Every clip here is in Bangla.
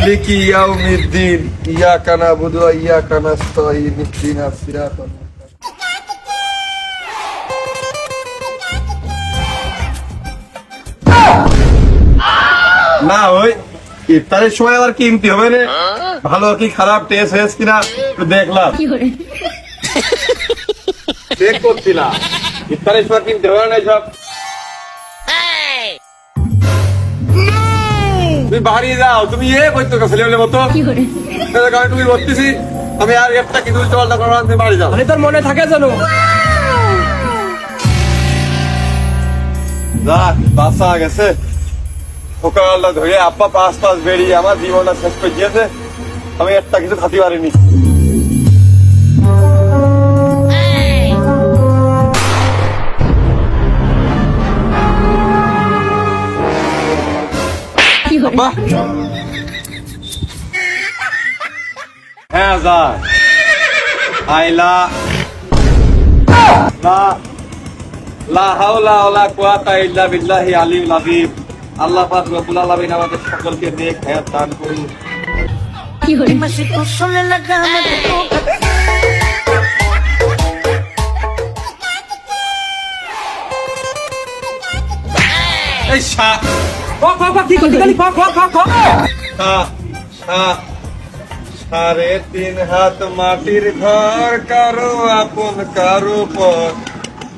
লিকি ইয়াউমিদ্দিন ইয়াকা নাবুদু ওয়া ইয়াকা নাস্তাঈন ইহদিনাস সিরাতাল না ওই ইফতারের সময় আবার কিনতে হবে রে, ভালো কি খারাপ টেস্ট হয়েছে কিনা একটু দেখলাম। চেক করছিলাম ইফতারের সময় কিনতে হবে না সব। তুমি বাড়ি যাও, তুমি করতো ছেলেমেলের মতো তুমি বলতেছি আমি আর একটা কিছু চলটা করবো, তুমি বাড়ি যাও। তোর মনে থাকে জানো যাক বাসা গেছে, সকালটা ধরে আব্বা পাঁচ বেরিয়ে আমার জীবনটা শেষ করে দিয়েছে, আমি একটা কিছু খাতে পারিনি। আব্বা হ্যাঁ যা আইলা লা হাওলা ওয়ালা কুওয়াতা ইল্লা বিল্লাহি আলিয়্যিল আযীম। আল্লাহ পাক রব্বুল আলামিন আমাদের সকলকে নেক হায়াত দান করুন। এই কি করতে গেলি? 3.5 হাত মাটির ঘর, কারো আপন কারো পর,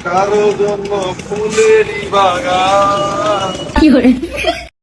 কারো জন্য ফুলেরই বাগান।